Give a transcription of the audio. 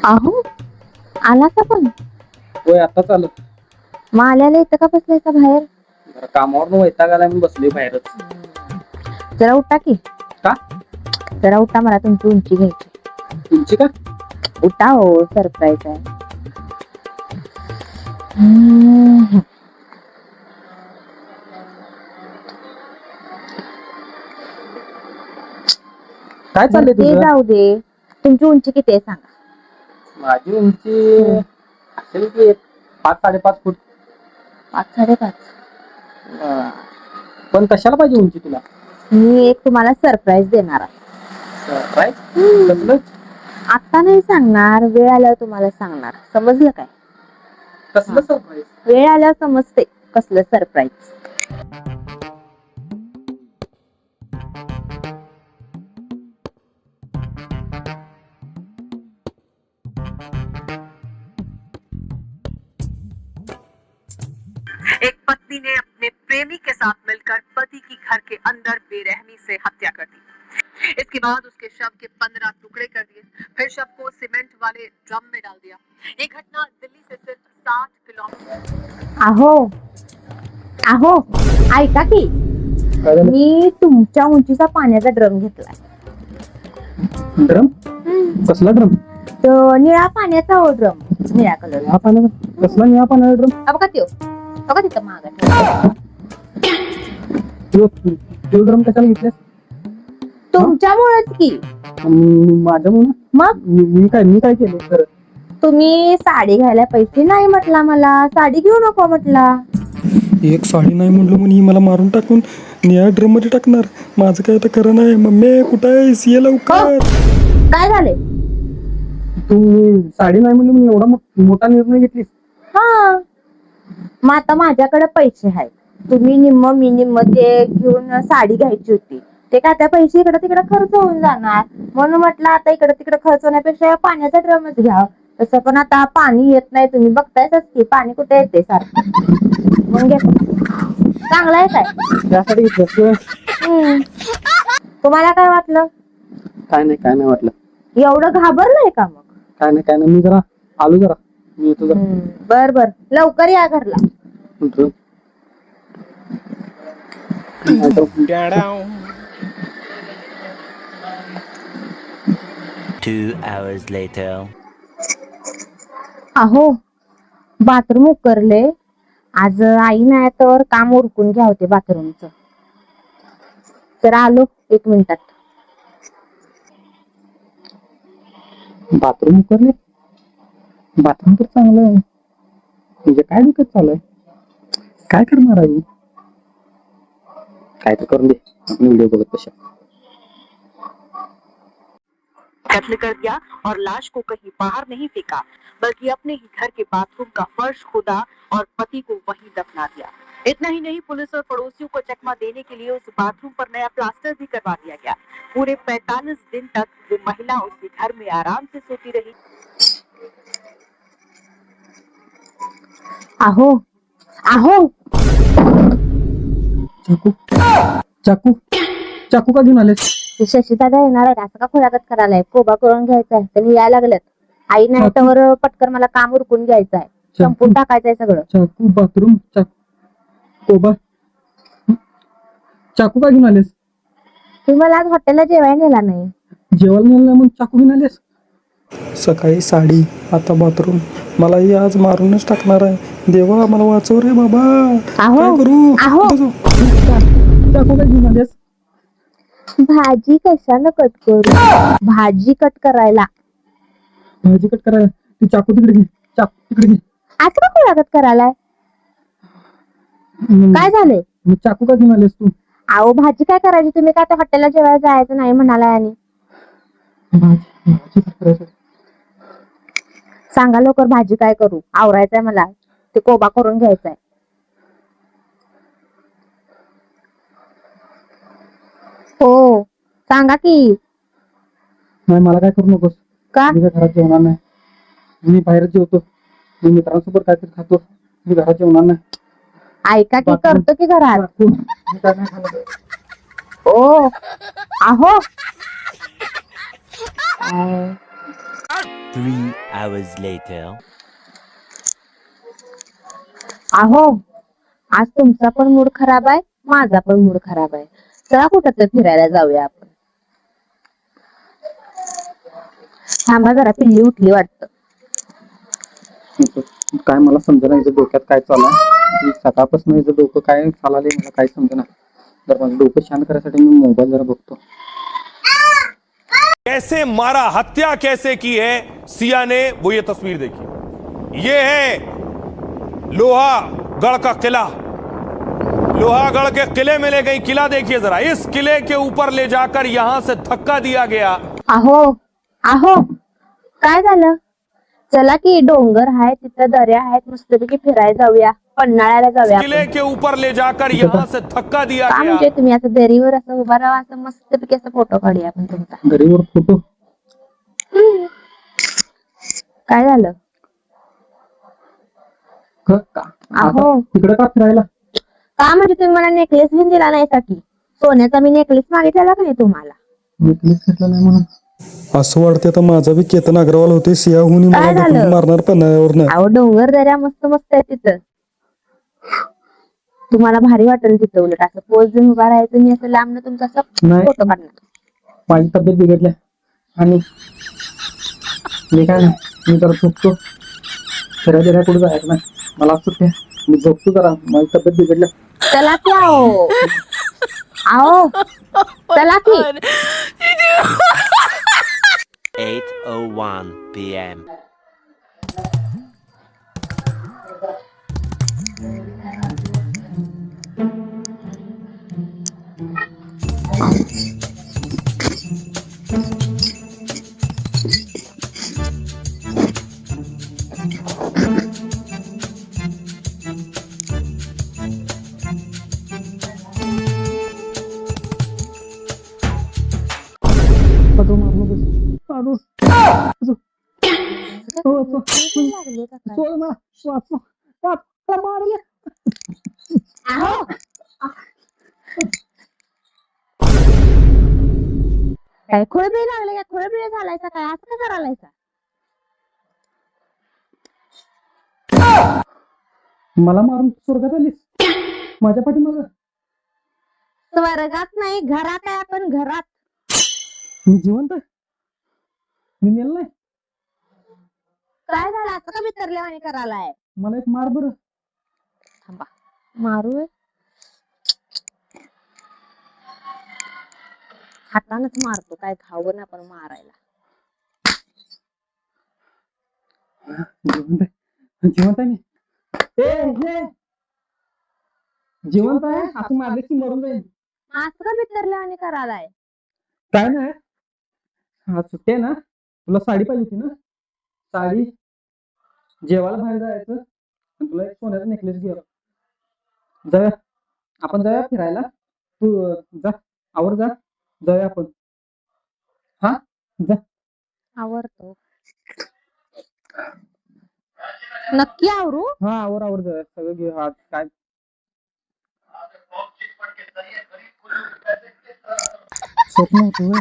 अहो आला का पण? होय आताच आलं. मग आल्याला इथं का बसलायचा बाहेर? जरा कामावर वैताग आलाय म्हणून बसलोय बाहेरच. जरा उठा की. का? जरा उठा, मला तुमची उंची घ्यायची. तुमची का? उठा हो, सरप्राईज आहे. काय चाललंय ते तुझं? जाऊ दे, तुमची उंची किती आहे सांगा? माझी उंची असेल की 5-5.5 फूट. 5-5.5. पण कशाला पाहिजे उंची तुला? मी एक तुम्हाला सरप्राईज देणार आहे. सरप्राईज? कसलं? आता नाही सांगणार, वेळ आल्यावर तुम्हाला सांगणार. समजलं काय? कसलं सरप्राईज? वेळ आल्यावर समजते कसलं सरप्राईज. एक पत्नी ने अपने प्रेमी के साथ मिलकर पति की घर के अंदर बेरहमी से हत्या कर दी। इसके बाद उसके शव के 15 टुकड़े कर दिए, फिर शव को सीमेंट वाले ड्रम में डाल दिया। ये घटना दिल्ली से सिर्फ 60 किलोमीटर। अहो ऐका की, मी तुमच्या उंचीचा पाण्याचा ड्रम घेतलाय. ड्रम? कसला ड्रम? तो निळा पाण्याचा हो ड्रम, निळ्या कलर. निळा पाण्याचा? कसला निळा पाण्याचा ड्रम? बघा त्यो, बघा तिथं मागं. तो ड्रम कशाला घेतलास? तुमच्यामुळेच की. माझ्यामुळे? मग मी काय केलं खरं? तुम्ही साडी घ्यायला पैसे नाही म्हटला, मला साडी घेऊ नको म्हटला. एक साडी नाही म्हणलं म्हणून ही मला मारून टाकून निळ्या ड्रम मध्ये टाकणार. माझं काय तर खरं नाही. मम्मी कुठं आहेस? ये लवकर. काय झाले? तू साडी नाही म्हणली म्हणून एवढा मोठा निर्णय घेतलीस? हा, मग आता माझ्याकडे पैसे आहेत. तुम्ही निम्म मी निम्म ते घेऊन साडी घ्यायची होती. ते काय त्या पैसे इकडे तिकडे खर्च होऊन जाणार, म्हणून म्हटलं आता इकडे तिकडे खर्च होण्यापेक्षा पाण्याचा ड्रमच घ्या. तसं पण आता पाणी येत नाही, तुम्ही बघतायच की पाणी कुठे येते सारखं. मग चांगलं आहे काय? त्यासाठी घेतलं. तुम्हाला काय वाटलं? काय नाही वाटलं. एवढं घाबरलंय का मग? काय नाही मी जरा आलो, जरा मी येतो जरा. बर लवकर या घरला. Two hours later. अहो बाथरूम उकरले. आज आई नाही तर काम उरकून घ्या होते बाथरूमचं. तर आलो 1 मिनिटात. बाथरूम उकरले? बाथरूम तर चांगलं आहे. म्हणजे काय दिक्कत चालू आहे? काय करणार आहे? काय तर करून दे, आपण व्हिडिओ बघत कशा. कत्ल कर दिया और लाश को कहीं बाहर नहीं फेंका, बल्कि अपने ही घर के बाथरूम का फर्श खोदा और पति को वहीं दफना दिया। इतना ही नहीं, पुलिस और पड़ोसियों को चकमा देने के लिए उस बाथरूम पर नया प्लास्टर भी करवा दिया गया। पूरे 45 दिन तक वो महिला उसके घर में आराम से सोती रही। अहो चाकू का घेऊन आलेस? शशीदादा येणार आहे, असं का खोलागत करायलाय? कोबा करून घ्यायचाय, त्यांनी यायला लागलेत. आई नाही तर पटकन मला काम उरकून घ्यायचंय, संपून टाकायचंय सगळं. चाकू बाथरूम कोबा. चाकू का घेऊन आलेस? तुम्ही मला आज हॉटेलला जेवायला नेला नाही. जेवायला नेलं नाही म्हणून चाकू घेऊन आलेस? सकाळी साडी, आता बाथरूम. मला ही आज मारूनच टाकणार आहे. देवा मला वाचव रे बाबा. काय करू? चाकू का घेऊन आलेस? भाजी कशानं कट करू? भाजी कट करायला. भाजी कट करायला? ती चाकू तिकडे घे, चाकू तिकडे घे. आज का खोलागत करायलाय? काय झालंय? मग चाकू का घेऊन आलेस तू? अहो भाजी काय करायची? तुम्ही काय त्या हॉटेलला जेवायला जायचं नाही म्हणालाय. आणि भाजी कट करायचं. सांगा लवकर, भाजी काय करू? आवरायचंय मला, ते कोबा करून घ्यायचाय. हो सांगा की. नाही मला काय करू नकोस. का? मी घरात जेवणार नाही. मी बाहेर जेवतो. मी मित्रांसोबत काहीतरी खातो. मी घरात जेवणार नाही. ऐका की, करतो की घरात. मी काय नाही खाणार. ओ अहो 3 hours later. अहो आज तुमचा पण मूड खराब आहे, माझा पण मूड खराब आहे. चला कुठं तर फिरायला जाऊया आपण. थांबा जरा, पिल्ली उठली वाटतं. काय मला समजेना याच्या डोक्यात काय चालू आहे. सकाळपासून याचं डोकं काय चाललंय मला काय समजेना. तर माझं डोकं शांत करायसाठी मी मोबाईल जरा बघतो. कैसे मारा, हत्या कैसे की है सिया ने, वो ये तस्वीर देखिए. ये है लोहागढ़ का किला. लोहागढ़ के किले में ले गई. किला देखिए जरा, इस किले के ऊपर ले जाकर यहां से धक्का दिया गया. अहो अहो काय झालं? चला की, डोंगर आहे तिथं, दर्या आहेत, मस्तपैकी फिरायला जाऊया, पन्हाळ्याला जाऊया किले आपण. के ऊपर ले जाकर यहां से धक्का दिया का गया. म्हणजे तुम्ही असं दरीवर असं उभा राहा, असं मस्तपैकी असं फोटो काढूया आपण तुमचा. दरीवर फोटो. काय झालं? अहो तिकडे का फिरायला? का म्हणजे तुम्ही मला नेकलेस घेऊन दिला नाही की? सोन्याचा मी नेकलेस मागितलेला का नाही तुम्हाला? नेकलेस घेतला नाही म्हणून. असं वाटतं आता माझा बी केतन अग्रवाल होते, सियाहून मला काय झालं? ढकलून मारणार पन्हाळ्यावरनं. अहो डोंगर दर्या मस्त मस्त आहे तिथं. तुम्हाला भारी वाटेल तिथं, उलट असं पोज देऊन उभा राहायचं, मी असं लांब तुमचा असं नाही. फोटो काढणार. माझी तब्येत बिघडल्या आणि मी काय नाही, मी जरा झोपतो. फिरायला कुठे जायचं नाही मला. सुट्ट्या मी झोपतो जरा, माझी तब्येत बिघडल्या. चला की आओ आओ चला की. 8:01 p.m. पाठव मारलो बस. पाठव. लागले का काय? सोड मला. वाचव. वाचव. मारले. अहो काय खोळबिळ लागले का? खोळबिळ झालायचा काय? असं का करायलायचा? मला मारून स्वर्गात आलीस माझ्या पाठीमागं. स्वर्गात नाही, घरात आहे आपण, घरात. मी जिवंत आहे. मी मेल नाही. काय झालं? असं का बितरल्या आणि करायलाय? मला एक मार बरं. थांबा मारू. हातानच मारतो, काय खावं ना पण मारायला. जिवंत आहे. जिवंत आहे मी. जिवंत आहे. असं मारले की मरून जाईल. असं का बितरल्या आणि करायलाय? काय नाही. हा सुट्टे ना, तुला साडी पाहिजे होती ना. साडी, जेवायला बाहेर जायचं आणि तुला एक सोन्याचा नेकलेस घे. जाऊया आपण, जाऊया फिरायला. तू जा, आवर जा, जाऊया आपण. हा जा. आवरतो नक्की आवरू. हा आवर आवर, जाऊया सगळं घे. हा काय स्वप्न होतं.